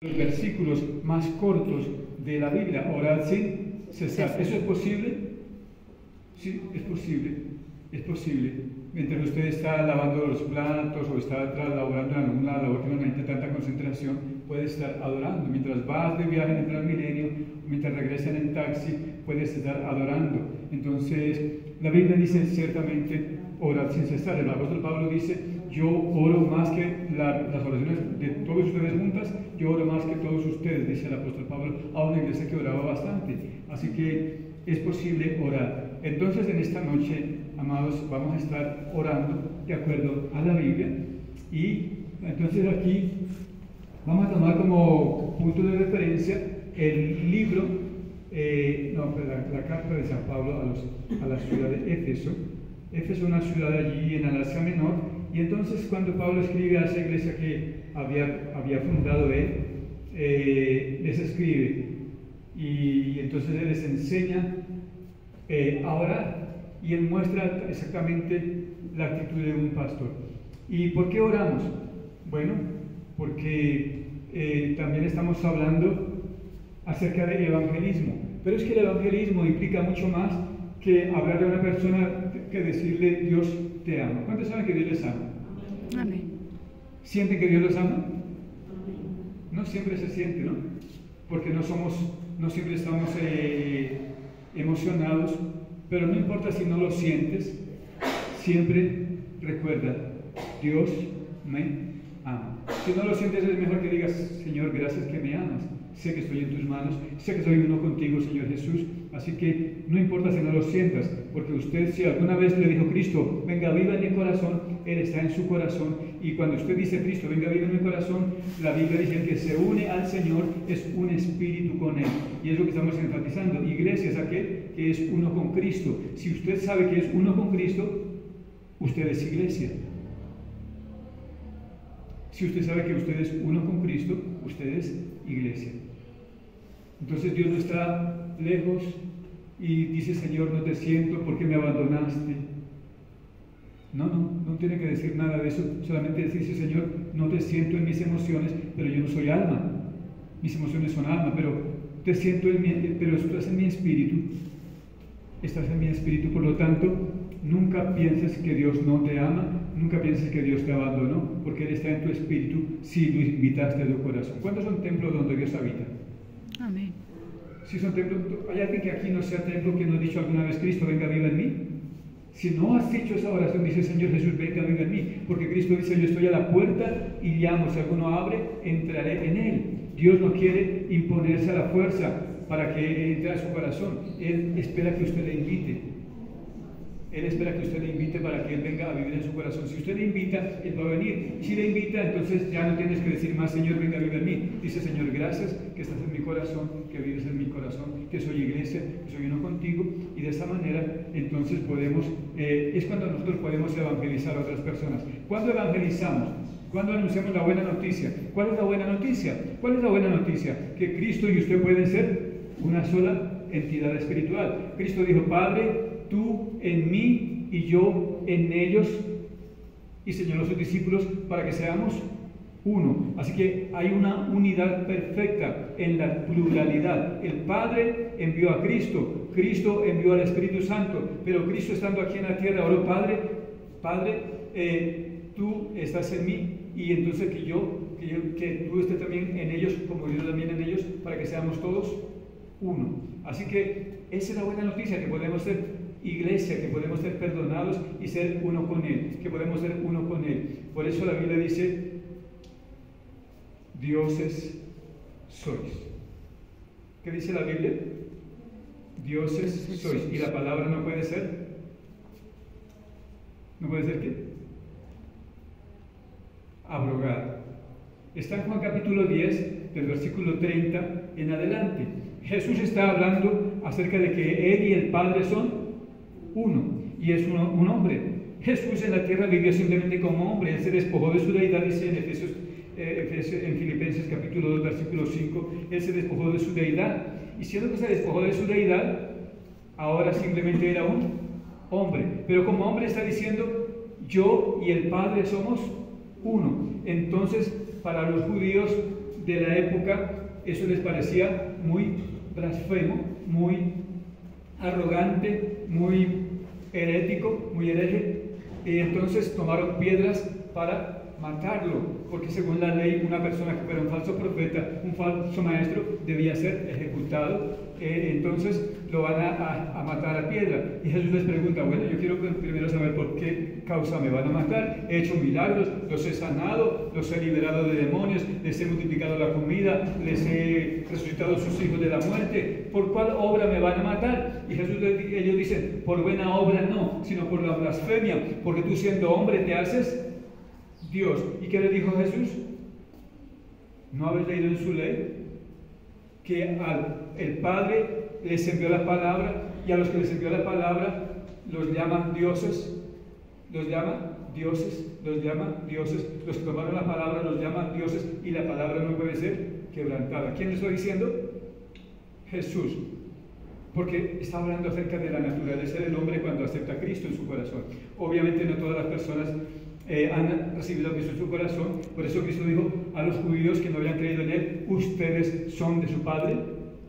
Los versículos más cortos de la Biblia, orar sin cesar. ¿Eso es posible? Sí, es posible. Es posible. Mientras usted está lavando los platos o está laborando en alguna labor que no necesita tanta concentración, puede estar adorando. Mientras vas de viaje en el Transmilenio, mientras regresa en el taxi, puede estar adorando. Entonces, la Biblia dice ciertamente orar sin cesar. El apóstol Pablo dice: yo oro más que las oraciones de todos ustedes juntas, yo oro más que todos ustedes, dice el apóstol Pablo, a una iglesia que oraba bastante. Así que es posible orar. Entonces, en esta noche, amados, vamos a estar orando de acuerdo a la Biblia. Y entonces aquí vamos a tomar como punto de referencia el libro, la carta de San Pablo a la ciudad de Éfeso. Éfeso es una ciudad allí en el Asia Menor. Y entonces, cuando Pablo escribe a esa iglesia que había fundado él, les escribe. Y entonces él les enseña a orar. Y él muestra exactamente la actitud de un pastor. ¿Y por qué oramos? Bueno, porque también estamos hablando acerca del evangelismo. Pero es que el evangelismo implica mucho más que hablar de una persona, que decirle Dios te ama. ¿Cuántos saben que Dios les ama? Amén. ¿Sienten que Dios los ama? No siempre se siente, ¿no? Porque no siempre estamos emocionados, pero no importa si no lo sientes, siempre recuerda, Dios me ama. Si no lo sientes, es mejor que digas: Señor, gracias que me amas. Sé que estoy en tus manos, sé que soy uno contigo, Señor Jesús. Así que no importa si no lo sientas, porque usted, si alguna vez le dijo: Cristo, venga, viva en mi corazón, Él está en su corazón. Y cuando usted dice: Cristo, venga, viva en mi corazón, la Biblia dice que el que se une al Señor es un espíritu con Él. Y es lo que estamos enfatizando. Iglesia es aquel que es uno con Cristo. Si usted sabe que es uno con Cristo, usted es iglesia. Si usted sabe que usted es uno con Cristo, usted es iglesia. Entonces Dios no está lejos y dice: Señor, no te siento porque me abandonaste. No tiene que decir nada de eso. Solamente decir: Señor, no te siento en mis emociones, pero yo no soy alma. Mis emociones son alma, pero te siento pero estás en mi espíritu. Estás en mi espíritu, por lo tanto, nunca pienses que Dios no te ama, nunca pienses que Dios te abandonó, porque Él está en tu espíritu si lo invitaste a tu corazón. ¿Cuántos son templos donde Dios habita? Amén. Si son templos, ¿hay alguien que aquí no sea templo, que no ha dicho alguna vez: Cristo, venga, viva en mí? Si no has dicho esa oración, dice: Señor Jesús, venga, viva en mí, porque Cristo dice: yo estoy a la puerta y llamo, si alguno abre, entraré en él. Dios no quiere imponerse a la fuerza para que entre a su corazón. Él espera que usted le invite. Él espera que usted le invite para que Él venga a vivir en su corazón. Si usted le invita, Él va a venir. Si le invita, entonces ya no tienes que decir más: Señor, venga a vivir en mí. Dice: Señor, gracias que estás en mi corazón, que vives en mi corazón, que soy iglesia, que soy uno contigo. Y de esta manera, entonces es cuando nosotros podemos evangelizar a otras personas. ¿Cuándo evangelizamos? ¿Cuándo anunciamos la buena noticia? ¿Cuál es la buena noticia? ¿Cuál es la buena noticia? Que Cristo y usted pueden ser una sola entidad espiritual. Cristo dijo: Padre, tú en mí y yo en ellos, y señaló a sus discípulos para que seamos uno. Así que hay una unidad perfecta en la pluralidad. El Padre envió a Cristo, Cristo envió al Espíritu Santo, pero Cristo, estando aquí en la tierra, oró: Padre, tú estás en mí, y entonces que tú estés también en ellos, como yo también en ellos, para que seamos todos uno. Así que esa es la buena noticia, que podemos ser iglesia, que podemos ser perdonados y ser uno con Él, que podemos ser uno con Él. Por eso la Biblia dice: dioses sois. ¿Qué dice la Biblia? Dioses sois. Y la palabra no puede ser. ¿No puede ser qué? Abrogada. Está en Juan capítulo 10, del versículo 30 en adelante. Jesús está hablando acerca de que Él y el Padre son uno, y es un hombre. Jesús en la tierra vivió simplemente como hombre. Él se despojó de su deidad, dice en Filipenses capítulo 2, versículo 5. Él se despojó de su deidad, y siendo que se despojó de su deidad, ahora simplemente era un hombre. Pero como hombre está diciendo: yo y el Padre somos uno. Entonces, para los judíos, de la época eso les parecía muy blasfemo, muy arrogante, muy herético, muy hereje, y entonces tomaron piedras para matarlo, porque según la ley una persona que fuera un falso profeta, un falso maestro, debía ser ejecutado. Entonces lo van a matar a piedra. Y Jesús les pregunta, bueno, yo quiero primero saber por qué causa me van a matar. He hecho milagros, los he sanado, los he liberado de demonios, les he multiplicado la comida, les he resucitado a sus hijos de la muerte. ¿Por cuál obra me van a matar? Y ellos dicen, por buena obra no, sino por la blasfemia, porque tú siendo hombre te haces Dios. ¿Y qué le dijo Jesús? ¿No habéis leído en su ley que el Padre les envió la palabra y a los que les envió la palabra los llaman dioses? Los llama dioses, los llama dioses. Los que tomaron la palabra los llaman dioses y la palabra no puede ser quebrantada. ¿Quién le está diciendo? Jesús. Porque está hablando acerca de la naturaleza del hombre cuando acepta a Cristo en su corazón. Obviamente no todas las personas han recibido a Cristo en su corazón. Por eso Cristo dijo a los judíos que no habían creído en Él, ustedes son de su padre,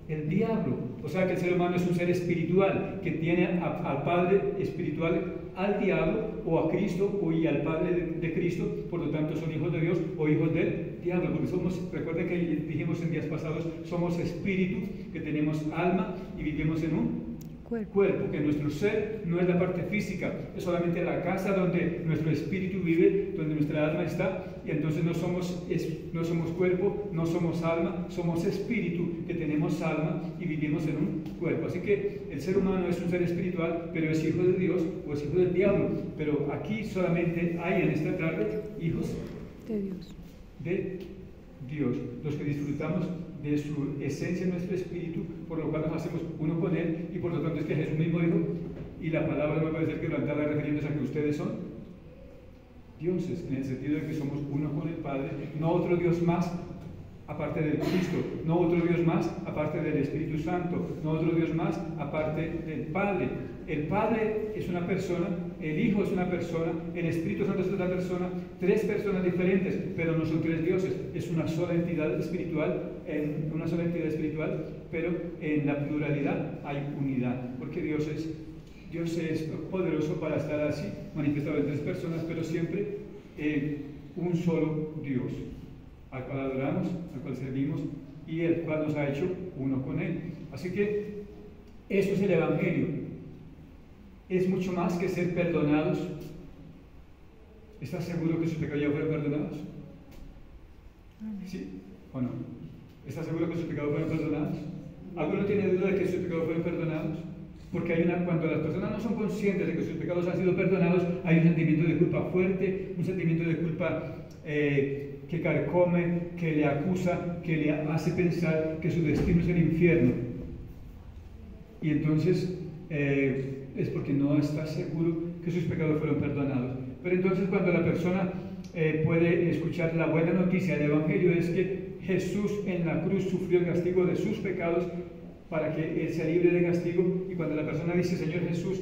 el diablo. O sea que el ser humano es un ser espiritual que tiene al padre espiritual, al diablo o a Cristo y al padre de Cristo. Por lo tanto son hijos de Dios o hijos del diablo, porque recuerden que dijimos en días pasados, somos espíritu, que tenemos alma y vivimos en un cuerpo, que nuestro ser no es la parte física, es solamente la casa donde nuestro espíritu vive, donde nuestra alma está, y entonces no somos cuerpo, no somos alma, somos espíritu, que tenemos alma y vivimos en un cuerpo. Así que el ser humano es un ser espiritual, pero es hijo de Dios o es hijo del diablo. Pero aquí solamente hay en esta tarde hijos de Dios, los que disfrutamos de su esencia en nuestro espíritu, por lo cual nos hacemos uno con Él, y por lo tanto es que Jesús mismo dijo, y la palabra no puede ser quebrantada, refiriéndose a que ustedes son dioses, en el sentido de que somos uno con el Padre, no otro Dios más aparte del Cristo, no otro Dios más aparte del Espíritu Santo, no otro Dios más aparte del Padre. El Padre es una persona, el Hijo es una persona, el Espíritu Santo es otra persona, tres personas diferentes, pero no son tres dioses, es una sola entidad espiritual, pero en la pluralidad hay unidad, porque Dios es poderoso para estar así, manifestado en tres personas, pero siempre un solo Dios, al cual adoramos, al cual servimos y el cual nos ha hecho uno con Él. Así que esto es el Evangelio. Es mucho más que ser perdonados. ¿Estás seguro que sus pecados ya fueron perdonados? ¿Sí o no? ¿Estás seguro que sus pecados fueron perdonados? ¿Alguno tiene duda de que sus pecados fueron perdonados? Porque cuando las personas no son conscientes de que sus pecados han sido perdonados, hay un sentimiento de culpa fuerte, un sentimiento de culpa que carcome, que le acusa, que le hace pensar que su destino es el infierno. Y entonces es porque no está seguro que sus pecados fueron perdonados. Pero entonces cuando la persona puede escuchar la buena noticia del Evangelio, es que Jesús en la cruz sufrió el castigo de sus pecados para que Él sea libre de castigo, y cuando la persona dice, Señor Jesús,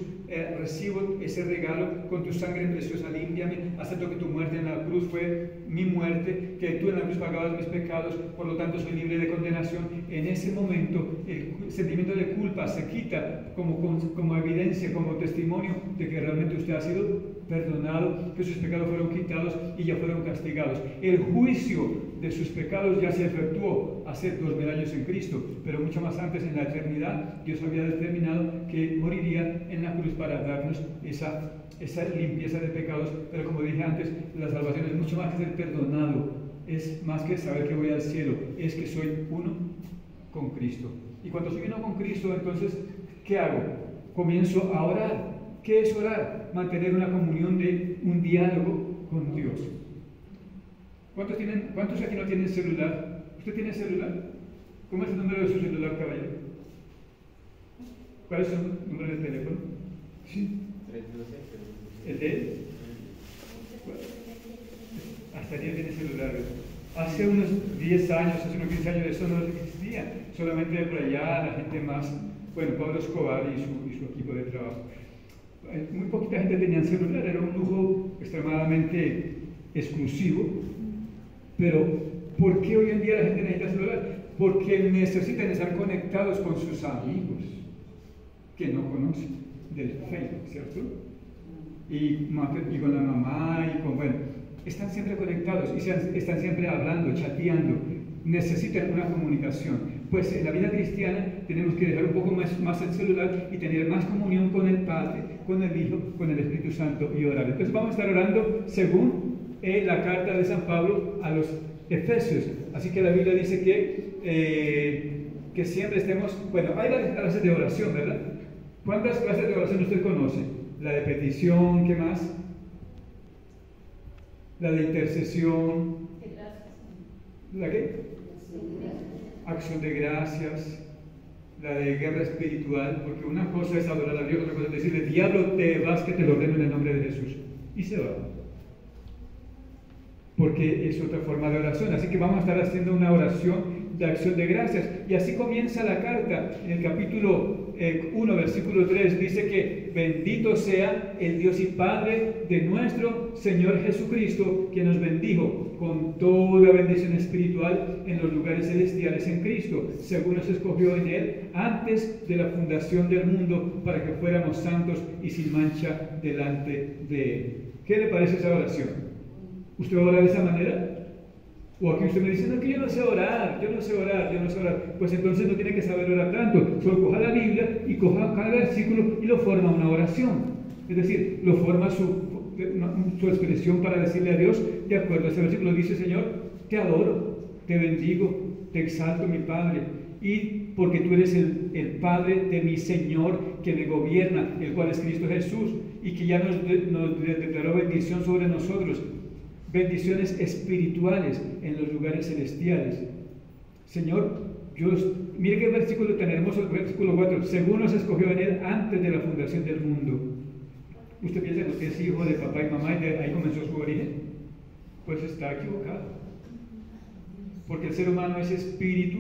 recibo ese regalo, con tu sangre preciosa límpiame, acepto que tu muerte en la cruz fue mi muerte, que tú en la cruz pagabas mis pecados, por lo tanto soy libre de condenación. En ese momento el sentimiento de culpa se quita como evidencia, como testimonio de que realmente usted ha sido perdonado, que sus pecados fueron quitados y ya fueron castigados. El juicio de sus pecados ya se efectuó hace 2000 años en Cristo, pero mucho más antes, en la eternidad, Dios había determinado que moriría en la cruz para darnos esa limpieza de pecados. Pero como dije antes, la salvación es mucho más que ser perdonado, es más que saber que voy al cielo, es que soy uno con Cristo. Y cuando soy uno con Cristo, entonces, ¿qué hago? Comienzo a orar. ¿Qué es orar? Mantener una comunión, un diálogo con Dios. ¿Cuántos aquí no tienen celular? ¿Usted tiene celular? ¿Cómo es el número de su celular, caballero? ¿Cuál es su número de teléfono? ¿Sí? 312. ¿El de él? Hasta él tiene celular. Hace unos 10 años, hace unos 15 años, eso no existía. Solamente por allá la gente más, Pablo Escobar y su equipo de trabajo. Muy poquita gente tenía celular, era un lujo extremadamente exclusivo, pero ¿Por qué hoy en día la gente necesita celular? Porque necesitan estar conectados con sus amigos que no conocen del Facebook, ¿cierto? Y con la mamá y con, bueno, están siempre conectados y están siempre hablando, chateando, necesitan una comunicación. Pues en la vida cristiana tenemos que dejar un poco más el celular y tener más comunión con el Padre, con el Hijo, con el Espíritu Santo y orar. Entonces vamos a estar orando según la carta de San Pablo a los Efesios. Así que la Biblia dice que siempre estemos, bueno, hay varias clases de oración, ¿verdad? ¿Cuántas clases de oración usted conoce? La de petición, ¿qué más? La de intercesión. ¿La qué? Acción de gracias. La de guerra espiritual, porque una cosa es adorar a Dios, otra cosa es decirle, diablo, te vas, que te lo ordeno en el nombre de Jesús. Y se va. Porque es otra forma de oración. Así que vamos a estar haciendo una oración de acción de gracias. Y así comienza la carta. En el capítulo 1, versículo 3, dice que bendito sea el Dios y Padre de nuestro Señor Jesucristo, que nos bendijo con toda bendición espiritual en los lugares celestiales en Cristo, según nos escogió en Él antes de la fundación del mundo, para que fuéramos santos y sin mancha delante de Él. ¿Qué le parece esa oración? ¿Usted va a orar de esa manera? O aquí usted me dice, no, que yo no sé orar. Pues entonces no tiene que saber orar tanto. Solo coja la Biblia y coja cada versículo y lo forma una oración. Es decir, lo forma su expresión para decirle a Dios, de acuerdo a ese versículo, dice, Señor, te adoro, te bendigo, te exalto, mi Padre, y porque tú eres el Padre de mi Señor que me gobierna, el cual es Cristo Jesús, y que ya nos declaró bendición sobre nosotros, bendiciones espirituales en los lugares celestiales. Señor, mire qué versículo tan hermoso, el versículo 4, según nos escogió en Él antes de la fundación del mundo. ¿Usted piensa que usted es hijo de papá y mamá y de ahí comenzó su origen? Pues está equivocado. Porque el ser humano es espíritu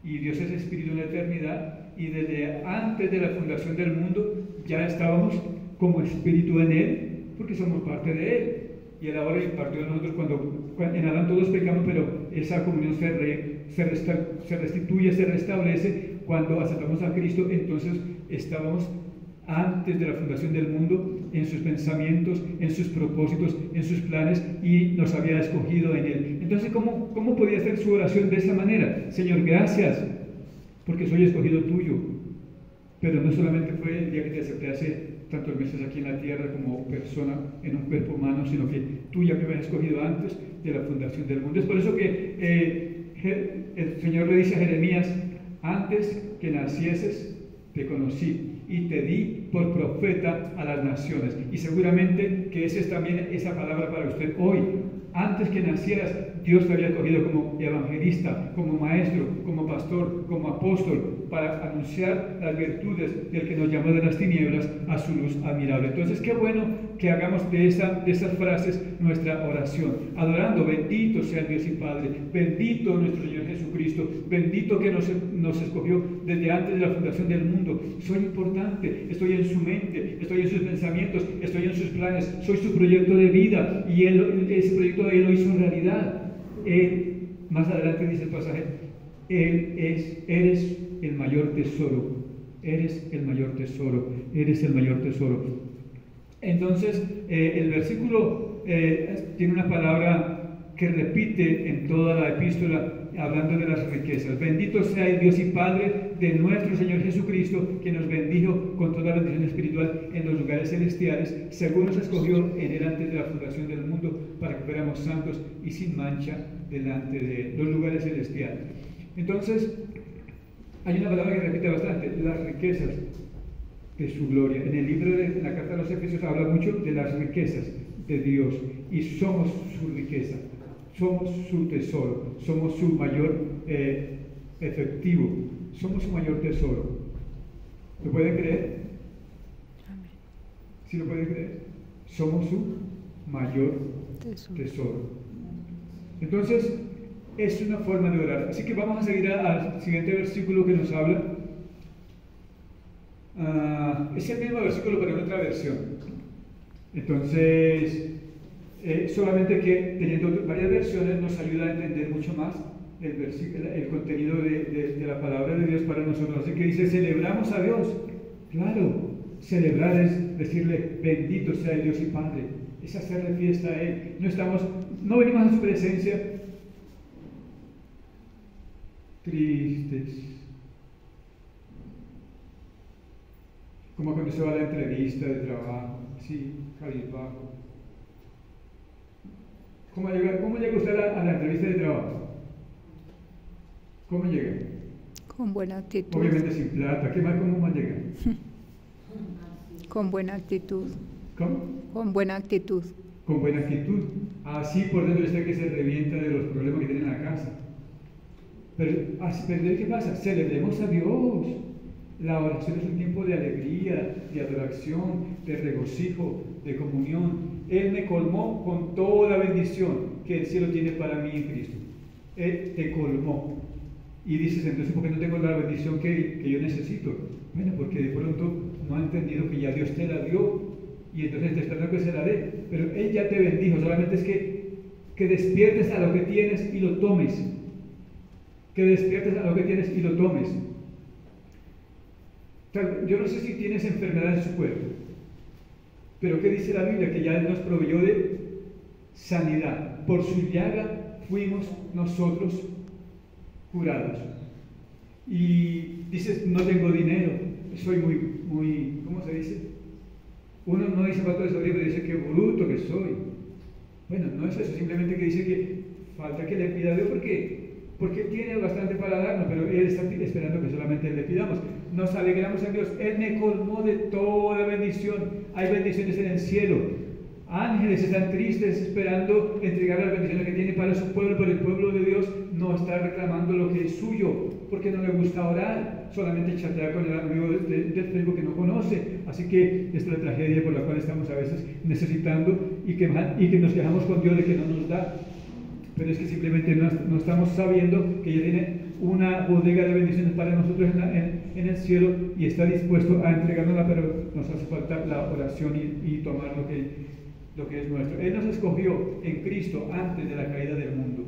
y Dios es espíritu en la eternidad, y desde antes de la fundación del mundo ya estábamos como espíritu en Él, porque somos parte de Él. Y Él ahora impartió a nosotros cuando en Adán todos pecamos, pero esa comunión se restituye, se restablece cuando aceptamos a Cristo. Entonces estábamos antes de la fundación del mundo en sus pensamientos, en sus propósitos, en sus planes, y nos había escogido en Él. Entonces, ¿cómo podía hacer su oración de esa manera? Señor, gracias, porque soy escogido tuyo. Pero no solamente fue el día que te acepté hace tantos meses aquí en la tierra como persona en un cuerpo humano, sino que tú ya me habías escogido antes de la fundación del mundo. Es por eso que el Señor le dice a Jeremías, antes que nacieses te conocí y te di por profeta a las naciones. Y seguramente que esa es también esa palabra para usted hoy. Antes que nacieras, Dios te había escogido como evangelista, como maestro, como pastor, como apóstol, para anunciar las virtudes del que nos llamó de las tinieblas a su luz admirable. Entonces, qué bueno que hagamos de esas frases nuestra oración, adorando, bendito sea Dios y Padre, bendito nuestro Señor Jesucristo, bendito que nos escogió desde antes de la fundación del mundo. Soy importante, estoy en su mente, estoy en sus pensamientos, estoy en sus planes, soy su proyecto de vida, y ese proyecto de Él lo hizo realidad. Más adelante dice el pasaje, eres el mayor tesoro, eres el mayor tesoro, eres el mayor tesoro. Entonces, el versículo tiene una palabra que repite en toda la epístola, hablando de las riquezas. Bendito sea el Dios y Padre de nuestro Señor Jesucristo, que nos bendijo con toda bendición espiritual en los lugares celestiales, según nos escogió en Él antes de la fundación del mundo, para que fuéramos santos y sin mancha delante de los lugares celestiales. Entonces, hay una palabra que repite bastante, las riquezas de su gloria. En el libro de la carta a los Efesios habla mucho de las riquezas de Dios, y somos su riqueza, somos su tesoro, somos su mayor efectivo, somos su mayor tesoro. ¿Lo pueden creer? ¿Sí lo pueden creer? Somos su mayor tesoro. Entonces, es una forma de orar. Así que vamos a seguir al siguiente versículo que nos habla. Es el mismo versículo, pero en otra versión. Entonces, solamente que teniendo varias versiones nos ayuda a entender mucho más el contenido de la palabra de Dios para nosotros. Así que dice, celebramos a Dios. Claro, celebrar es decirle, bendito sea el Dios y Padre. Es hacerle fiesta a Él. No venimos a su presencia tristes, como cuando se va a la entrevista de trabajo, así, cabizbajo. ¿Cómo llega usted a la entrevista de trabajo? ¿Cómo llega? Con buena actitud. Obviamente sin plata. ¿Cómo más llega? Con buena actitud. ¿Cómo? Con buena actitud. Con buena actitud. Así por dentro está que se revienta de los problemas que tiene en la casa. Pero ¿qué pasa? Celebremos a Dios. La oración es un tiempo de alegría, de adoración, de regocijo, de comunión. Él me colmó con toda bendición que el cielo tiene para mí en Cristo. Él te colmó. Y dices, entonces, ¿por qué no tengo la bendición que yo necesito? Bueno, porque de pronto no ha entendido que ya Dios te la dio y entonces te esperando que se la dé. Pero Él ya te bendijo, solamente es que despiertes a lo que tienes y lo tomes. Que despiertes a lo que tienes y lo tomes. Yo no sé si tienes enfermedad en su cuerpo, pero ¿qué dice la Biblia? Que ya Él nos proveyó de sanidad. Por su llaga fuimos nosotros curados. Y dices, no tengo dinero, soy muy, ¿cómo se dice? Uno no dice falta de sabiduría, pero dice que bruto que soy. Bueno, no es eso, simplemente que dice que falta que le pida a Dios porque Él tiene bastante para darnos, pero Él está esperando que solamente le pidamos. Nos alegramos en Dios. Él me colmó de toda bendición. Hay bendiciones en el cielo. Ángeles están tristes esperando entregar las bendiciones que tiene para su pueblo, pero el pueblo de Dios no está reclamando lo que es suyo, porque no le gusta orar, solamente chatea con el amigo del Facebook que no conoce. Así que esta es la tragedia por la cual estamos a veces necesitando y que nos quejamos con Dios de que no nos da. Pero es que simplemente no estamos sabiendo que ella tiene una bodega de bendiciones para nosotros en el cielo y está dispuesto a entregárnosla, pero nos hace falta la oración y tomar lo que es nuestro. Él nos escogió en Cristo antes de la caída del mundo.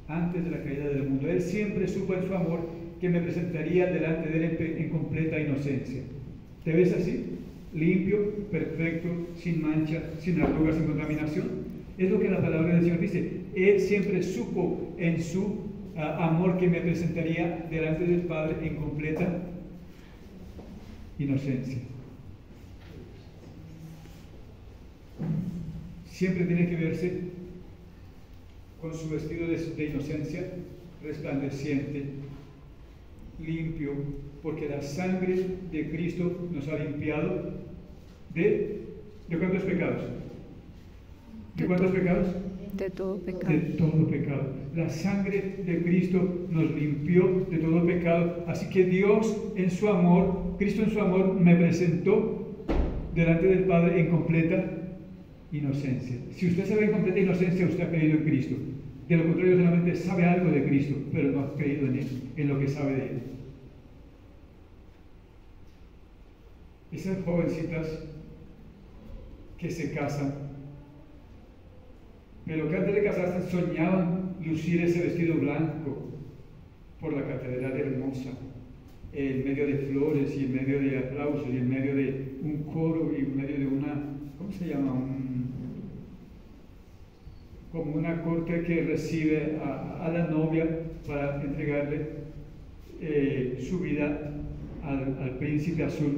Antes de la caída del mundo. Él siempre supo en su amor que me presentaría delante de Él en completa inocencia. ¿Te ves así? Limpio, perfecto, sin mancha, sin arrugas, sin contaminación. Es lo que la palabra del Señor dice. Él siempre supo en su amor que me presentaría delante del Padre en completa inocencia. Siempre tiene que verse con su vestido de inocencia resplandeciente, limpio, porque la sangre de Cristo nos ha limpiado ¿de cuántos pecados? ¿De cuántos pecados? De todo pecado. De todo pecado. La sangre de Cristo nos limpió de todo pecado. Así que Dios en su amor, Cristo en su amor me presentó delante del Padre en completa inocencia. Si usted sabe en completa inocencia, usted ha creído en Cristo. De lo contrario, solamente sabe algo de Cristo, pero no ha creído en Él, en lo que sabe de Él. Esas jovencitas que se casan, pero que antes de casarse soñaban lucir ese vestido blanco por la catedral hermosa, en medio de flores y en medio de aplausos y en medio de un coro y en medio de una, ¿cómo se llama? Como una corte que recibe a la novia para entregarle su vida al príncipe azul,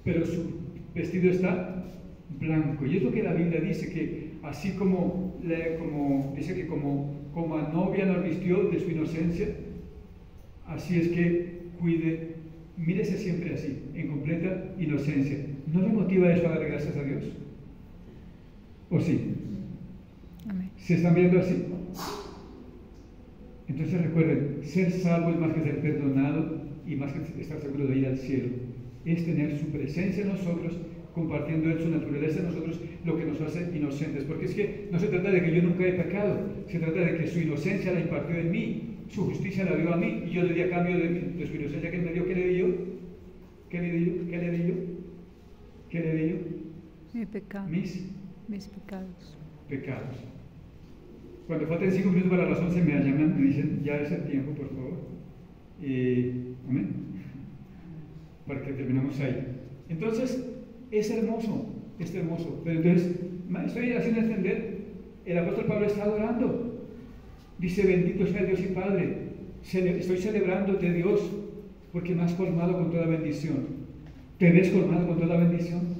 pero su vestido está blanco. Y es lo que la Biblia dice, que así como dice que como a novia nos vistió de su inocencia, así es que mírese siempre así, en completa inocencia. ¿No le motiva eso a dar gracias a Dios? ¿O sí? Amén. ¿Se están viendo así? Entonces recuerden, ser salvo es más que ser perdonado y más que estar seguro de ir al cielo. Es tener su presencia en nosotros, compartiendo Él su naturaleza en nosotros, lo que nos hace inocentes. Porque es que no se trata de que yo nunca he pecado, se trata de que su inocencia la impartió en mí, su justicia la dio a mí, y yo le di a cambio de su inocencia que Él me dio. ¿Qué le di yo? ¿Qué le di yo? ¿Qué le di yo? ¿Qué le di yo? Mi pecado. Mis mis pecados. pecados. Cuando falten 5 minutos para las 11 me llaman, me dicen, ya es el tiempo, por favor. Amén. Para que terminemos ahí. Entonces, es hermoso. Pero entonces, estoy haciendo entender, el apóstol Pablo está adorando. Dice, bendito sea Dios y Padre. Estoy celebrándote, Dios, porque me has colmado con toda bendición. ¿Te ves colmado con toda bendición?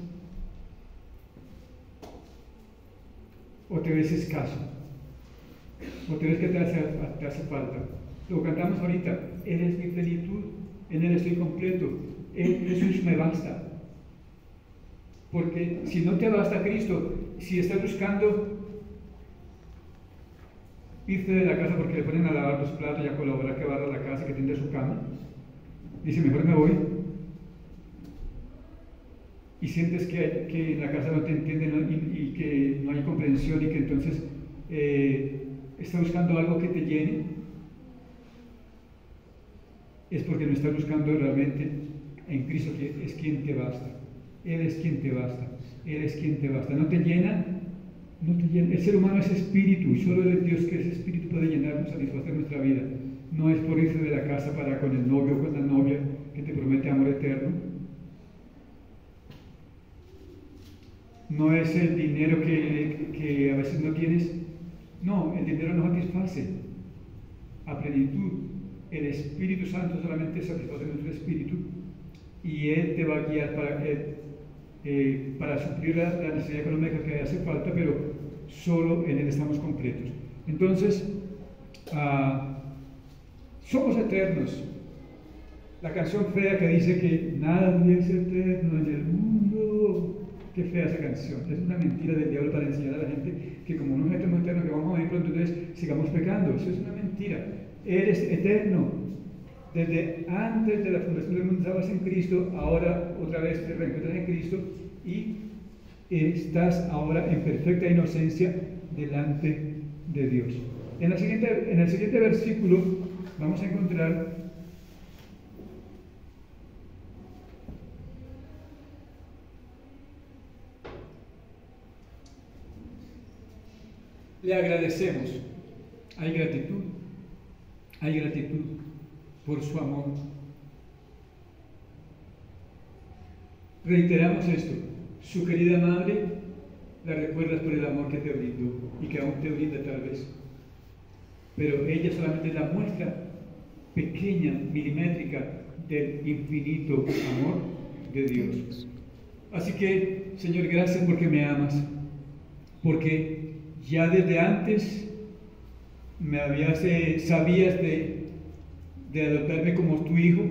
¿O te ves escaso? ¿O te ves que te hace falta? Lo cantamos ahorita, Él es mi plenitud, en Él estoy completo, Jesús me basta. Porque si no te basta Cristo, si estás buscando irte de la casa porque le ponen a lavar los platos y a colaborar que barra la casa, que tiende su cama, dice, mejor me voy. Y sientes que en la casa no te entienden y que no hay comprensión y que entonces estás buscando algo que te llene, es porque no estás buscando realmente en Cristo, que es quien te basta. Él es quien te basta. Él es quien te basta. No te llena. El ser humano es espíritu y solo el Dios que es espíritu puede llenarnos, satisfacer nuestra vida. No es por irse de la casa para con el novio o con la novia que te promete amor eterno. No es el dinero que a veces no tienes. No, el dinero no satisface a plenitud. El Espíritu Santo solamente satisface nuestro espíritu y Él te va a guiar para suplir la necesidad económica que hace falta, pero solo en Él estamos completos. Entonces, somos eternos. La canción fea que dice que nadie es eterno en el mundo. Qué fea esa canción. Es una mentira del diablo para enseñar a la gente que como no es eterno, que vamos a morir pronto, entonces sigamos pecando. Eso es una mentira. Eres eterno. Desde antes de la fundación del mundo estabas en Cristo, ahora otra vez te reencuentras en Cristo y estás ahora en perfecta inocencia delante de Dios. En el siguiente versículo vamos a encontrar le agradecemos. Hay gratitud por su amor. Reiteramos esto, su querida madre la recuerdas por el amor que te brindó y que aún te brinda tal vez, pero ella solamente es la muestra pequeña, milimétrica del infinito amor de Dios. Así que, Señor, gracias porque me amas, porque ya desde antes sabías de adoptarme como tu hijo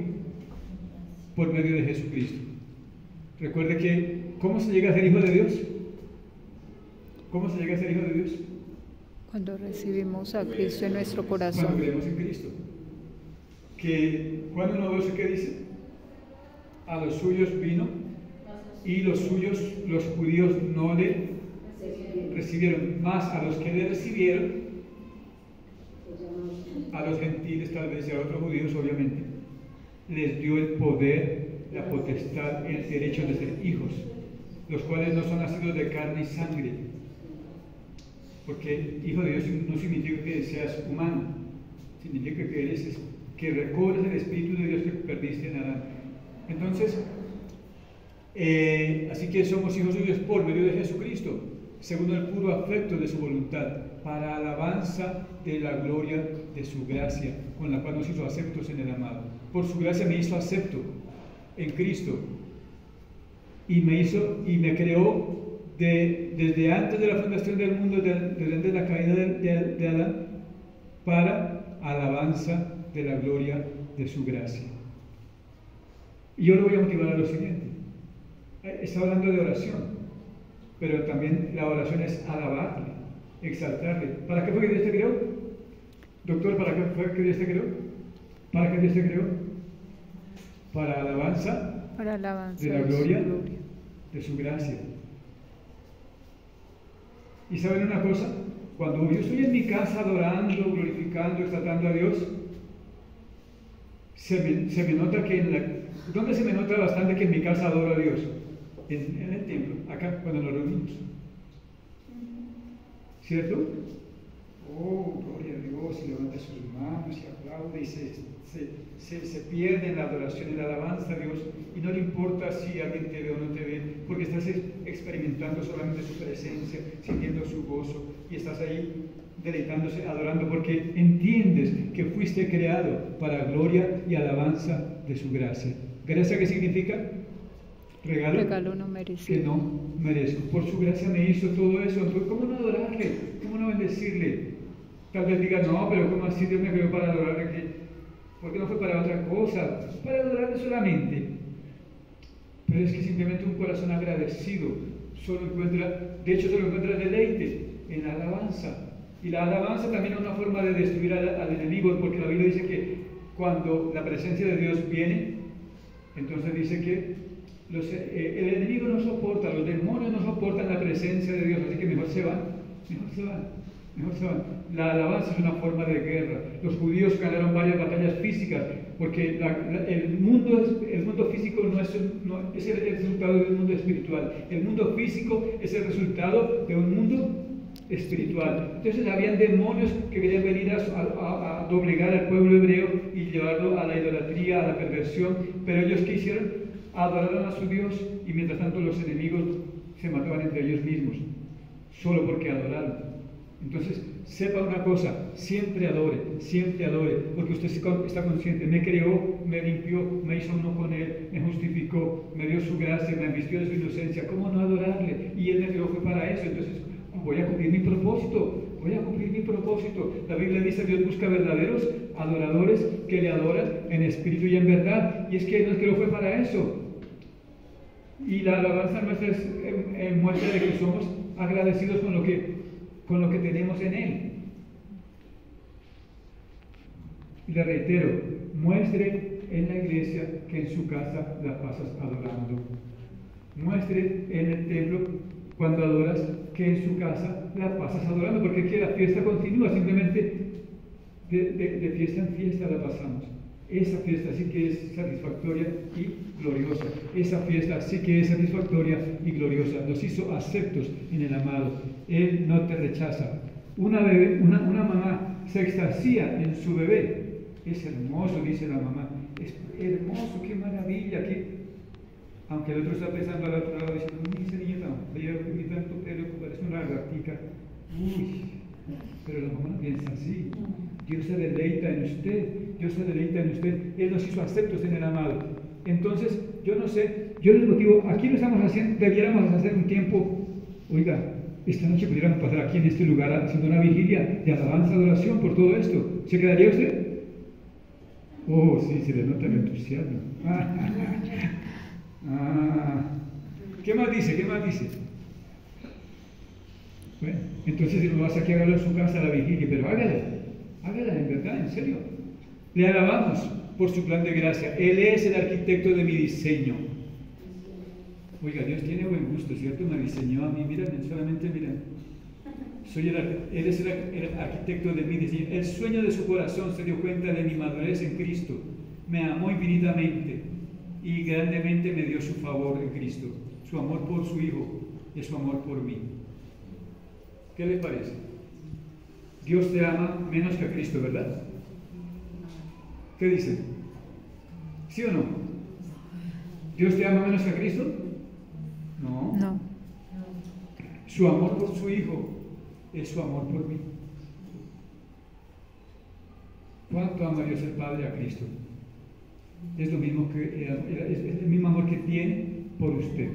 por medio de Jesucristo. Recuerde que, ¿cómo se llega a ser hijo de Dios? ¿Cómo se llega a ser hijo de Dios? Cuando recibimos a Cristo en nuestro corazón. Cuando creemos en Cristo. Que Juan 1:12, ¿qué dice? A los suyos vino y los suyos, los judíos, no le recibieron, más a los que le recibieron, a los gentiles tal vez y a otros judíos obviamente, les dio el poder, la potestad, el derecho de ser hijos, los cuales no son nacidos de carne y sangre, porque hijo de Dios no significa que seas humano, significa que recobres el Espíritu de Dios que perdiste en Adán. Entonces, así que somos hijos suyos por medio de Jesucristo, según el puro afecto de su voluntad, para alabanza de la gloria de su gracia, con la cual nos hizo aceptos en el amado. Por su gracia me hizo acepto en Cristo y me creó desde antes de la fundación del mundo, desde antes de la caída de Adán, para alabanza de la gloria de su gracia. Y yo lo voy a motivar a lo siguiente. Está hablando de oración, pero también la oración es alabarle, exaltarle. ¿Para qué fue que Dios te creó? Doctor, ¿para qué fue que Dios te creó? ¿Para qué Dios te creó? Para alabanza, de la gloria de su gracia. ¿Y saben una cosa? Cuando yo estoy en mi casa adorando, glorificando, exaltando a Dios, se me nota que ¿dónde se me nota bastante que en mi casa adoro a Dios? En el templo, acá cuando nos reunimos. ¿cierto? Oh, gloria a Dios, y levanta sus manos y aplaude y se pierde en la adoración y la alabanza a Dios, y no le importa si alguien te ve o no te ve, porque estás experimentando solamente su presencia, sintiendo su gozo, y estás ahí deleitándose, adorando, porque entiendes que fuiste creado para gloria y alabanza de su gracia. ¿Gracia qué significa? Regalo. Regalo no merecido. Que no merezco. Por su gracia me hizo todo eso. Entonces, ¿cómo no adorarle? ¿Cómo no bendecirle? Tal vez diga, no, pero ¿cómo así Dios me creó para adorarle? ¿Por qué no fue para otra cosa? Para adorarle solamente. Pero es que simplemente un corazón agradecido solo encuentra, de hecho solo encuentra deleite en la alabanza. Y la alabanza también es una forma de destruir al enemigo, porque la Biblia dice que cuando la presencia de Dios viene, entonces dice que el enemigo no soporta, los demonios no soportan la presencia de Dios, así que mejor se van. La alabanza es una forma de guerra. Los judíos ganaron varias batallas físicas, porque el mundo físico no es el resultado de un mundo espiritual. El mundo físico es el resultado de un mundo espiritual. Entonces habían demonios que querían venir a doblegar al pueblo hebreo y llevarlo a la idolatría, a la perversión, pero ellos ¿qué hicieron? Adoraron a su Dios, y mientras tanto los enemigos se mataban entre ellos mismos, solo porque adoraron. Entonces, sepa una cosa, siempre adore, porque usted está consciente, me creó, me limpió, me hizo uno con Él, me justificó, me dio su gracia, me vistió de su inocencia. ¿Cómo no adorarle? Y Él me creó fue para eso. Entonces, voy a cumplir mi propósito. La Biblia dice que Dios busca verdaderos adoradores que le adoran en espíritu y en verdad. Y es que Él nos creó fue para eso. Y la alabanza nuestra es muestra de que somos agradecidos con lo que tenemos en Él. Y le reitero, muestre en la iglesia que en su casa la pasas adorando. Muestre en el templo, cuando adoras, que en su casa la pasas adorando, porque aquí la fiesta continúa, simplemente de fiesta en fiesta la pasamos. Esa fiesta sí que es satisfactoria y gloriosa. Esa fiesta sí que es satisfactoria y gloriosa. Nos hizo aceptos en el amado. Él no te rechaza. Una mamá se extasía en su bebé. Es hermoso, dice la mamá. Es hermoso, qué maravilla. Aunque el otro está pensando al otro lado, diciendo, ese niño tan feo, ni tanto pelo, parece una lagartica. Uy, pero la mamá no piensa así. Dios se deleita en usted. Él nos hizo aceptos en el amado. Entonces, yo no sé, yo les motivo, aquí lo estamos haciendo, debiéramos hacer un tiempo, oiga, esta noche pudiéramos pasar aquí en este lugar haciendo una vigilia de alabanza, adoración por todo esto. ¿Se quedaría usted? Oh, sí, se le nota el entusiasmo. ¿Qué más dice? Bueno, entonces si lo vas aquí a hágalo en su casa la vigilia, pero hágala en verdad, en serio. Le alabamos por su plan de gracia. Él es el arquitecto de mi diseño. Oiga, Dios tiene buen gusto, ¿cierto? Me diseñó a mí, solamente miren. Él es el arquitecto de mi diseño. El sueño de su corazón se dio cuenta de mi madurez en Cristo. Me amó infinitamente y grandemente me dio su favor en Cristo. Su amor por su Hijo y su amor por mí. ¿Qué le parece? Dios te ama menos que a Cristo, ¿verdad? ¿Qué dice? ¿Sí o no? ¿Dios te ama menos que a Cristo? No. Su amor por su Hijo es su amor por mí. ¿Cuánto ama Dios el Padre a Cristo? Es lo mismo es el mismo amor que tiene por usted.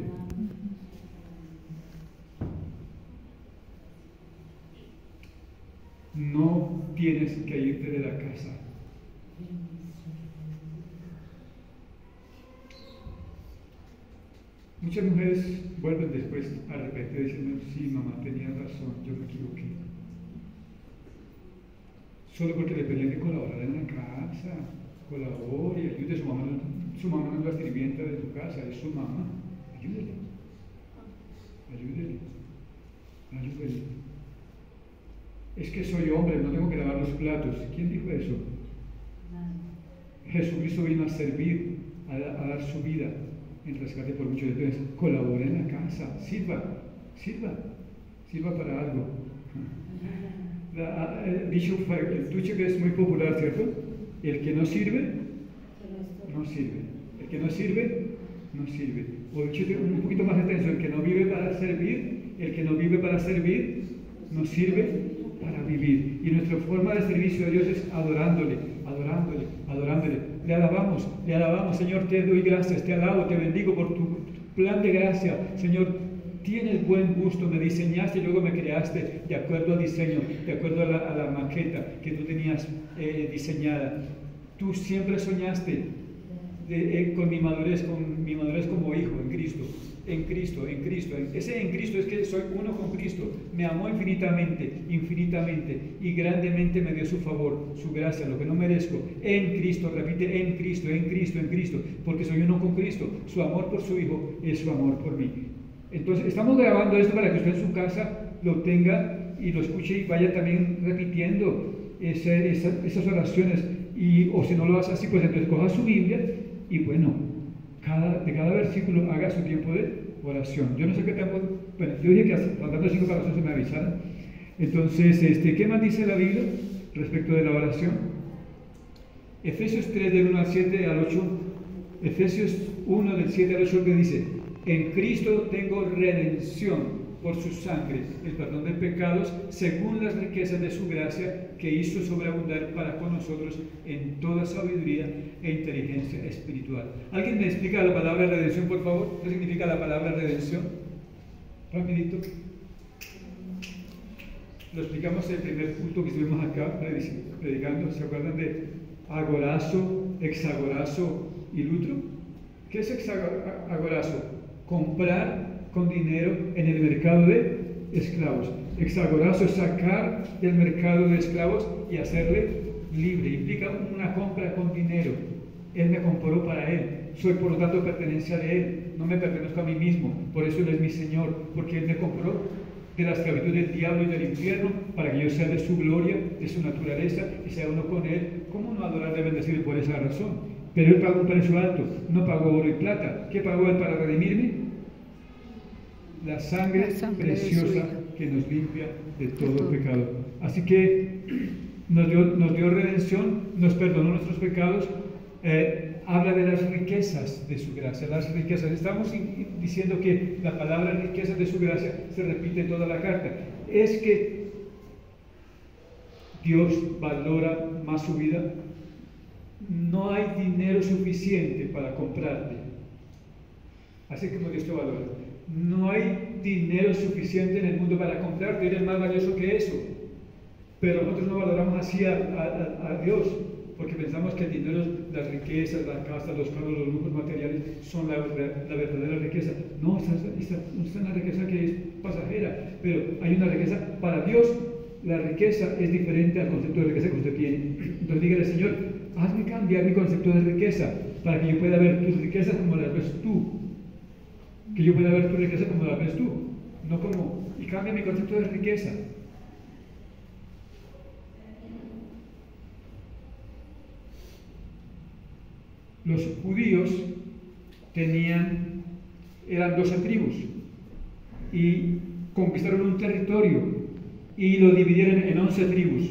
No tienes que irte de la casa. Muchas mujeres vuelven después a repetir diciendo, sí, mamá, tenía razón, yo me equivoqué. Solo porque le pedían que colaborara en la casa, colabore y ayude. Su mamá no es la sirvienta de su casa, es su mamá. Ayúdele. Es que soy hombre, no tengo que lavar los platos. ¿Quién dijo eso? Jesucristo vino a servir, a dar su vida en rescate por muchos. Entonces, colabore en la casa, sirva para algo. El dicho que es muy popular, ¿cierto? El que no sirve, no sirve. El que no sirve, no sirve. O dicho un poquito más extenso, el que no vive para servir, el que no vive para servir, no sirve para vivir. Y nuestra forma de servicio a Dios es adorándole, adorándole, adorándole. Le alabamos, Señor, te doy gracias, te alabo, te bendigo por tu plan de gracia. Señor, tienes buen gusto, me diseñaste y luego me creaste de acuerdo al diseño, de acuerdo a la maqueta que tú tenías diseñada. Tú siempre soñaste con mi madurez como hijo en Cristo. En Cristo. Ese en Cristo es que soy uno con Cristo. Me amó infinitamente, y grandemente me dio su favor, su gracia, lo que no merezco. En Cristo, repite, en Cristo, porque soy uno con Cristo. Su amor por su Hijo es su amor por mí. Entonces, estamos grabando esto para que usted en su casa lo tenga y lo escuche y vaya también repitiendo esas oraciones. O si no lo hace así, pues entonces coja su Biblia y bueno, de cada versículo haga su tiempo de oración. Yo no sé qué tiempo, bueno, yo dije que faltando 5 para las 11 me avisaran. Entonces, ¿qué más dice la Biblia respecto de la oración? Efesios 3 del 1 al 7 al 8, Efesios 1 del 7 al 8 que dice: en Cristo tengo redención por su sangre, el perdón de pecados, según las riquezas de su gracia, que hizo sobreabundar para con nosotros en toda sabiduría e inteligencia espiritual. ¿Alguien me explica la palabra redención, por favor? ¿Qué significa la palabra redención? Rapidito. Lo explicamos en el primer culto que estuvimos acá predicando. ¿Se acuerdan de agorazo, hexagorazo y lutro? ¿Qué es hexagorazo? Comprar con dinero en el mercado de esclavos. Hexagorazo es sacar del mercado de esclavos y hacerle libre. Implica una compra con dinero. Él me compró para Él. Soy por lo tanto pertenencia de Él. No me pertenezco a mí mismo. Por eso Él es mi Señor. Porque Él me compró de la esclavitud del diablo y del infierno para que yo sea de su gloria, de su naturaleza y sea uno con Él. ¿Cómo no adorarle y bendecirle por esa razón? Pero Él pagó un precio alto. No pagó oro y plata. ¿Qué pagó Él para redimirme? La sangre preciosa que nos limpia de todo pecado. Así que nos dio redención, nos perdonó nuestros pecados, habla de las riquezas de su gracia. Las riquezas, estamos diciendo que la palabra riquezas de su gracia se repite en toda la carta. Es que Dios valora más su vida. No hay dinero suficiente para comprarte, así como Dios te valora. No hay dinero suficiente en el mundo para comprarte, eres más valioso que eso. Pero nosotros no valoramos así a Dios, porque pensamos que el dinero, las riquezas, las casas, los carros, los lujos materiales son la verdadera riqueza. No, esta es una riqueza que es pasajera, pero hay una riqueza para Dios. La riqueza es diferente al concepto de riqueza que usted tiene. Entonces dígale: Señor, hazme cambiar mi concepto de riqueza para que yo pueda ver tus riquezas como las ves tú. Que yo pueda ver tu riqueza como la ves tú, no como, y cambia mi concepto de riqueza. Los judíos eran 12 tribus y conquistaron un territorio y lo dividieron en 11 tribus.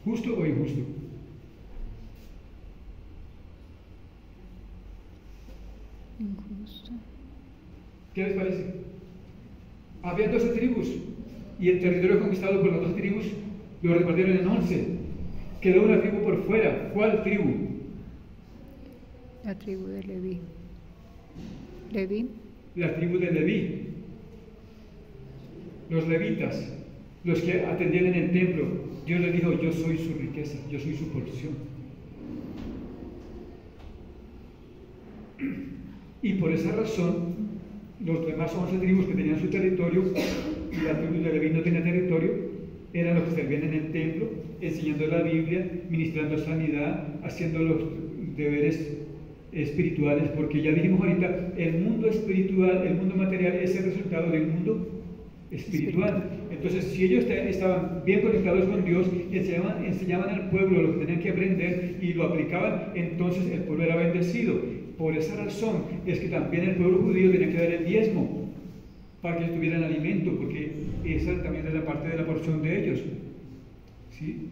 ¿Justo o injusto? Injusto. ¿Qué les parece? Había 12 tribus y el territorio conquistado por las 12 tribus lo repartieron en 11. Quedó una tribu por fuera. ¿Cuál tribu? La tribu de Leví. ¿Leví? La tribu de Leví. Los levitas, los que atendían en el templo. Dios les dijo: yo soy su riqueza, yo soy su porción. Y por esa razón, los demás 11 tribus que tenían su territorio, y la tribu de Leví no tenía territorio, eran los que servían en el templo, enseñando la Biblia, ministrando sanidad, haciendo los deberes espirituales, porque ya dijimos ahorita, el mundo espiritual, el mundo material es el resultado del mundo espiritual. Entonces, si ellos estaban bien conectados con Dios, enseñaban al pueblo lo que tenían que aprender y lo aplicaban, entonces el pueblo era bendecido. Por esa razón es que también el pueblo judío tenía que dar el diezmo. para que ellos tuvieran alimento, porque esa también es la parte de la porción de ellos, ¿sí?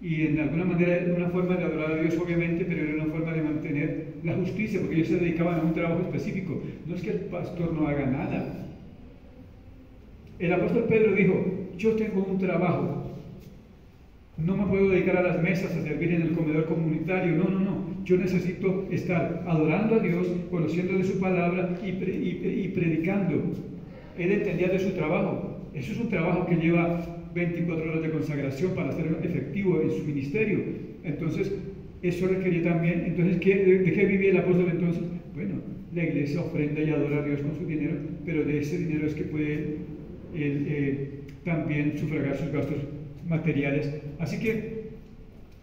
Y en alguna manera era una forma de adorar a Dios, obviamente, pero era una forma de mantener la justicia, porque ellos se dedicaban a un trabajo específico. No es que el pastor no haga nada. El apóstol Pedro dijo: yo tengo un trabajo, no me puedo dedicar a las mesas, a servir en el comedor comunitario, no, yo necesito estar adorando a Dios, conociendo de su palabra y predicando. Él entendía de su trabajo. Eso es un trabajo que lleva 24 horas de consagración para ser efectivo en su ministerio. Entonces, eso requería también. Entonces, ¿de qué vivía el apóstol entonces? Bueno, la iglesia ofrenda y adora a Dios con su dinero, pero de ese dinero es que puede también sufragar sus gastos materiales. Así que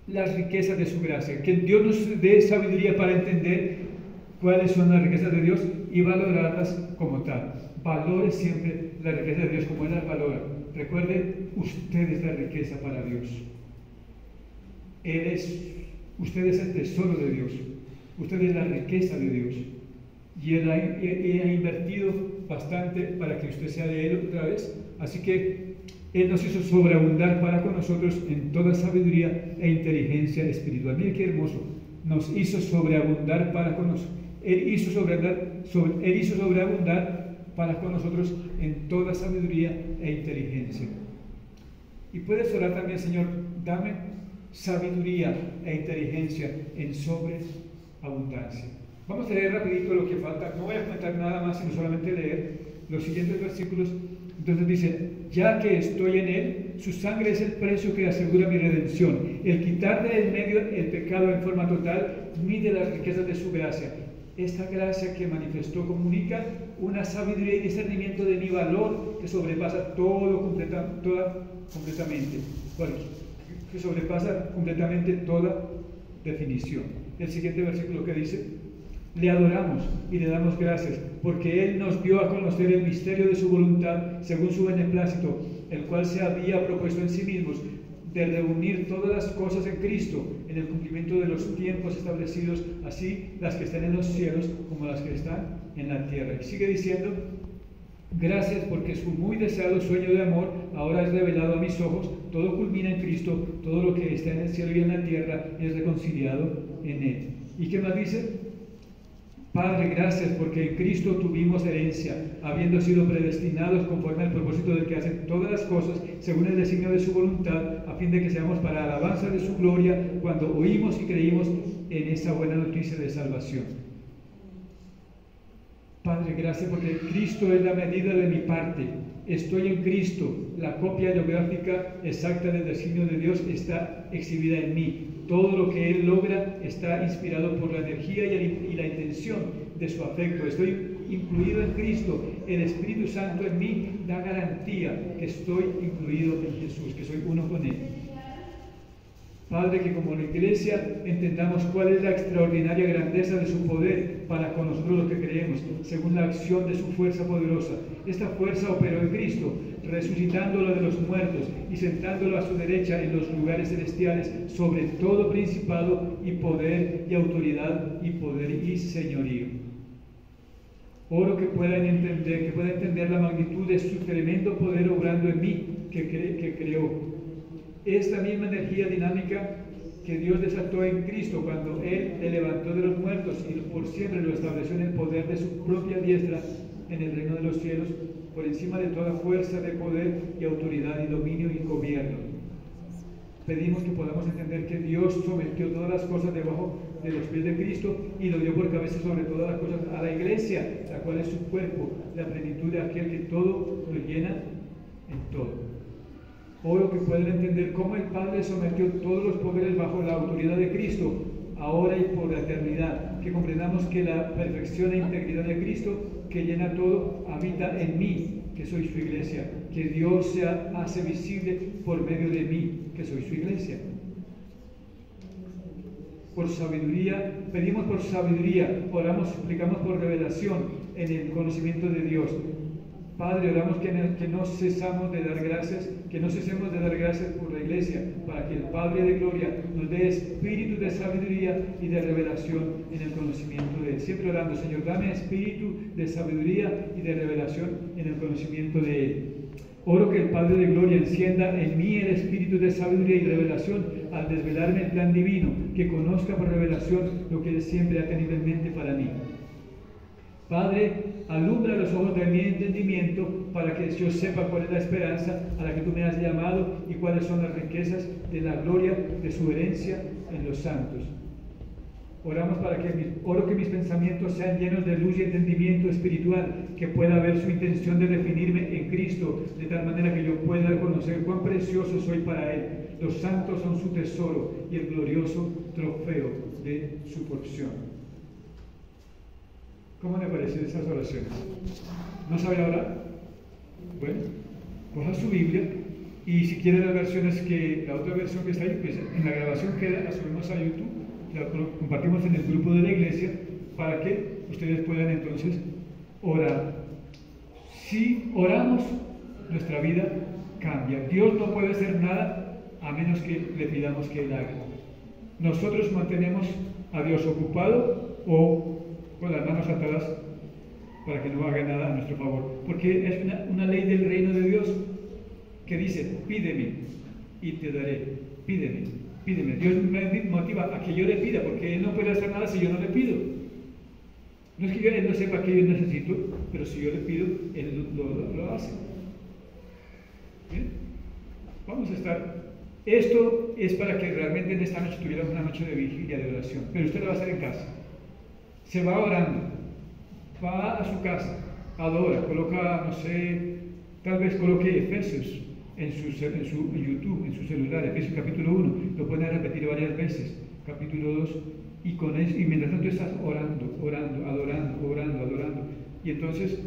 las riquezas de su gracia, que Dios nos dé sabiduría para entender cuáles son las riquezas de Dios y valorarlas como tal. Valore siempre la riqueza de Dios como Él las valora. Recuerde, usted es la riqueza para Dios. Usted es el tesoro de Dios. Usted es la riqueza de Dios. Y Él ha invertido bastante para que usted sea de Él otra vez. Así que Él nos hizo sobreabundar para con nosotros en toda sabiduría e inteligencia espiritual. Mire qué hermoso. Nos hizo sobreabundar para con nosotros. Él hizo sobreabundar para con nosotros en toda sabiduría e inteligencia. Y puedes orar también: Señor, dame sabiduría e inteligencia en sobreabundancia. Vamos a leer rapidito lo que falta. No voy a comentar nada más, sino solamente leer los siguientes versículos. Entonces dice: ya que estoy en Él, su sangre es el precio que asegura mi redención. El quitar de en medio el pecado en forma total mide las riquezas de su gracia. Esta gracia que manifestó comunica una sabiduría y discernimiento de mi valor que sobrepasa completamente toda definición. El siguiente versículo que dice: le adoramos y le damos gracias, porque Él nos dio a conocer el misterio de su voluntad, según su beneplácito, el cual se había propuesto en sí mismos, de reunir todas las cosas en Cristo, en el cumplimiento de los tiempos establecidos, así las que están en los cielos como las que están en la tierra. Y sigue diciendo: gracias porque su muy deseado sueño de amor ahora es revelado a mis ojos. Todo culmina en Cristo, todo lo que está en el cielo y en la tierra es reconciliado en Él. ¿Y qué más dice? Padre, gracias porque en Cristo tuvimos herencia, habiendo sido predestinados conforme al propósito del que hace todas las cosas, según el designio de su voluntad, a fin de que seamos para alabanza de su gloria, cuando oímos y creímos en esa buena noticia de salvación. Padre, gracias porque Cristo es la medida de mi parte. Estoy en Cristo. La copia geográfica exacta del designio de Dios está exhibida en mí. Todo lo que Él logra está inspirado por la energía y la intención de su afecto. Estoy incluido en Cristo. El Espíritu Santo en mí da garantía que estoy incluido en Jesús, que soy uno con Él. Padre, que como la Iglesia entendamos cuál es la extraordinaria grandeza de su poder para con nosotros los que creemos, según la acción de su fuerza poderosa. Esta fuerza operó en Cristo, resucitándolo de los muertos y sentándolo a su derecha en los lugares celestiales, sobre todo principado y poder y autoridad y poder y señorío. Oro que pueda entender la magnitud de su tremendo poder obrando en mí, que creó. Esta misma energía dinámica que Dios desató en Cristo cuando Él le levantó de los muertos y por siempre lo estableció en el poder de su propia diestra en el reino de los cielos, por encima de toda fuerza de poder y autoridad y dominio y gobierno. Pedimos que podamos entender que Dios sometió todas las cosas debajo de los pies de Cristo y lo dio por cabeza sobre todas las cosas a la Iglesia, la cual es su cuerpo, la plenitud de aquel que todo lo llena en todo. Oro que puedan entender cómo el Padre sometió todos los poderes bajo la autoridad de Cristo, ahora y por la eternidad. Que comprendamos que la perfección e integridad de Cristo, que llena todo, habita en mí, que soy su iglesia. Que Dios se hace visible por medio de mí, que soy su iglesia. Por sabiduría, pedimos por sabiduría, oramos, suplicamos por revelación en el conocimiento de Dios. Padre, oramos que no cesamos de dar gracias, que no cesemos de dar gracias por la iglesia, para que el Padre de Gloria nos dé espíritu de sabiduría y de revelación en el conocimiento de Él. Siempre orando, Señor, dame espíritu de sabiduría y de revelación en el conocimiento de Él. Oro que el Padre de Gloria encienda en mí el espíritu de sabiduría y revelación al desvelarme el plan divino, que conozca por revelación lo que Él siempre ha tenido en mente para mí. Padre, alumbra los ojos de mi entendimiento para que yo sepa cuál es la esperanza a la que tú me has llamado y cuáles son las riquezas de la gloria de su herencia en los santos. Oramos oro que mis pensamientos sean llenos de luz y entendimiento espiritual, que pueda ver su intención de definirme en Cristo, de tal manera que yo pueda conocer cuán precioso soy para Él. Los santos son su tesoro y el glorioso trofeo de su porción. ¿Cómo le parecen esas oraciones? ¿No sabe orar? Bueno, coja su Biblia y si quiere las versiones la otra versión que está ahí, pues en la grabación queda, la subimos a YouTube, la compartimos en el grupo de la iglesia para que ustedes puedan entonces orar. Si oramos, nuestra vida cambia. Dios no puede hacer nada a menos que le pidamos que Él haga. Nosotros mantenemos a Dios ocupado o con las manos atadas para que no haga nada a nuestro favor, porque es una ley del reino de Dios que dice: pídeme y te daré, pídeme. Dios me motiva a que yo le pida, porque Él no puede hacer nada si yo no le pido. No es que Él no sepa que yo necesito, pero si yo le pido, Él lo hace. ¿Bien? Vamos a estar. Esto es para que realmente en esta noche tuviéramos una noche de vigilia, de oración, pero usted lo va a hacer en casa. Se va orando, va a su casa, adora, coloca, no sé, tal vez coloque Efesios en YouTube, en su celular, Efesios capítulo 1, lo pueden repetir varias veces, capítulo 2, y mientras tanto estás orando, adorando, y entonces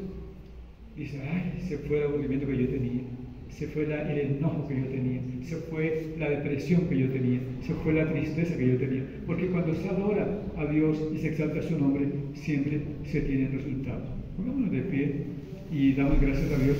dice: ay, se fue el aburrimiento que yo tenía, se fue el enojo que yo tenía, se fue la depresión que yo tenía, se fue la tristeza que yo tenía, porque cuando se adora a Dios y se exalta su nombre, siempre se tienen resultados. Pongámonos de pie y damos gracias a Dios.